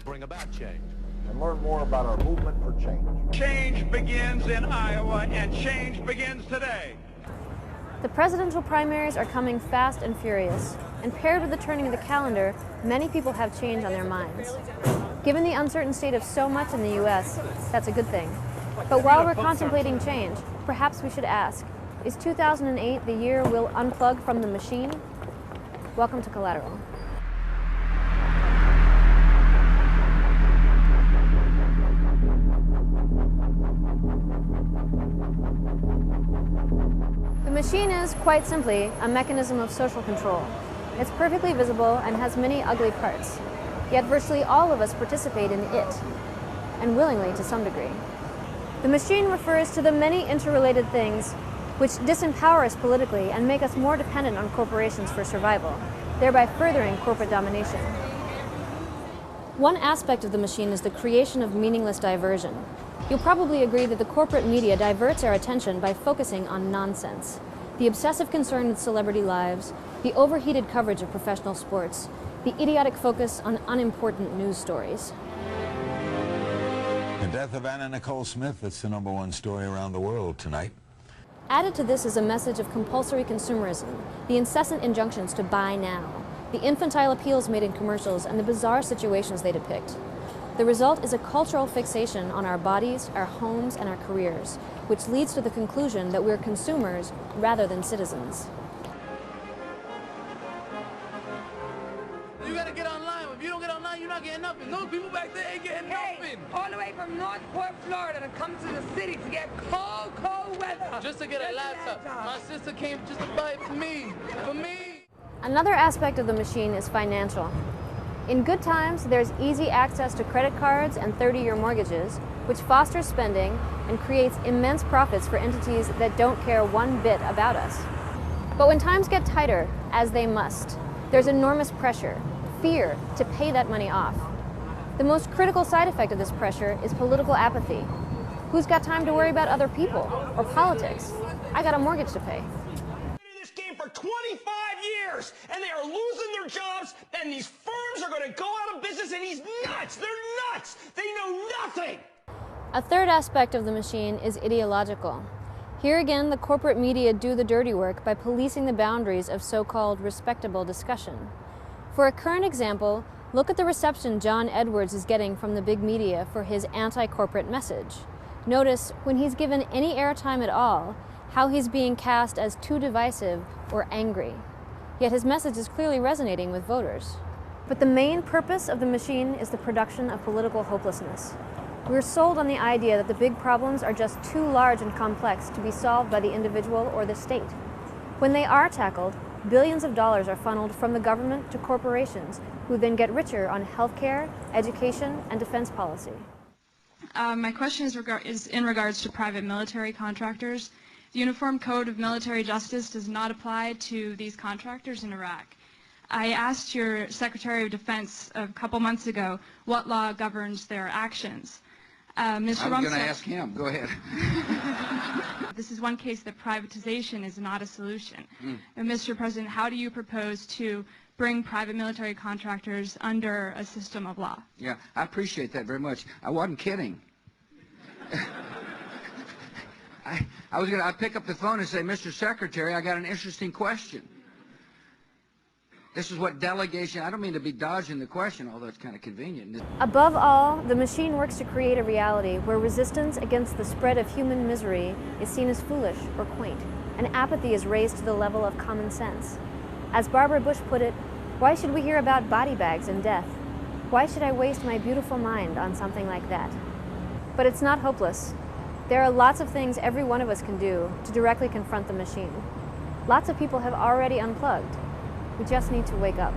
bring about change. And learn more about our movement for change. Change begins in Iowa, and change begins today. The presidential primaries are coming fast and furious, and paired with the turning of the calendar, many people have change on their minds. Given the uncertain state of so much in the U.S., that's a good thing. But while we're contemplating change, perhaps we should ask, is 2008 the year we'll unplug from the machine? Welcome to Collateral. The machine is, quite simply, a mechanism of social control. It's perfectly visible and has many ugly parts. Yet virtually all of us participate in it, and willingly to some degree. The machine refers to the many interrelated things which disempower us politically and make us more dependent on corporations for survival, thereby furthering corporate domination. One aspect of the machine is the creation of meaningless diversion. You'll probably agree that the corporate media diverts our attention by focusing on nonsense. The obsessive concern with celebrity lives, the overheated coverage of professional sports, the idiotic focus on unimportant news stories. The death of Anna Nicole Smith, that's the #1 story around the world tonight. Added to this is a message of compulsory consumerism, the incessant injunctions to buy now, the infantile appeals made in commercials, and the bizarre situations they depict. The result is a cultural fixation on our bodies, our homes, and our careers, which leads to the conclusion that we're consumers rather than citizens. You gotta get online. If you don't get online, you're not getting nothing. Those people back there ain't getting nothing. All the way from Northport, Florida to come to the city to get cold, cold weather. Just to get a laptop. My sister came just to buy it for me. For me. Another aspect of the machine is financial. In good times, there's easy access to credit cards and 30-year mortgages, which fosters spending and creates immense profits for entities that don't care one bit about us. But when times get tighter, as they must, there's enormous pressure, fear, to pay that money off. The most critical side effect of this pressure is political apathy. Who's got time to worry about other people or politics? I got a mortgage to pay. This game for 25 years, and they are losing their jobs, and these firms are going to go out of business, and he's nuts. They're nuts. They know nothing. A third aspect of the machine is ideological. Here again, the corporate media do the dirty work by policing the boundaries of so-called respectable discussion. For a current example, look at the reception John Edwards is getting from the big media for his anti-corporate message. Notice, when he's given any airtime at all, how he's being cast as too divisive or angry. Yet his message is clearly resonating with voters. But the main purpose of the machine is the production of political hopelessness. We're sold on the idea that the big problems are just too large and complex to be solved by the individual or the state. When they are tackled, billions of dollars are funneled from the government to corporations, who then get richer on healthcare, education, and defense policy. My question is in regards to private military contractors. The Uniform Code of Military Justice does not apply to these contractors in Iraq. I asked your Secretary of Defense a couple months ago what law governs their actions. I was going to ask him. Go ahead. This is one case that privatization is not a solution. And Mr. President, how do you propose to bring private military contractors under a system of law? Yeah, I appreciate that very much. I wasn't kidding. I'd pick up the phone and say, Mr. Secretary, I got an interesting question. This is what delegation, I don't mean to be dodging the question, although it's kind of convenient. Above all, the machine works to create a reality where resistance against the spread of human misery is seen as foolish or quaint, and apathy is raised to the level of common sense. As Barbara Bush put it, why should we hear about body bags and death? Why should I waste my beautiful mind on something like that? But it's not hopeless. There are lots of things every one of us can do to directly confront the machine. Lots of people have already unplugged. We just need to wake up.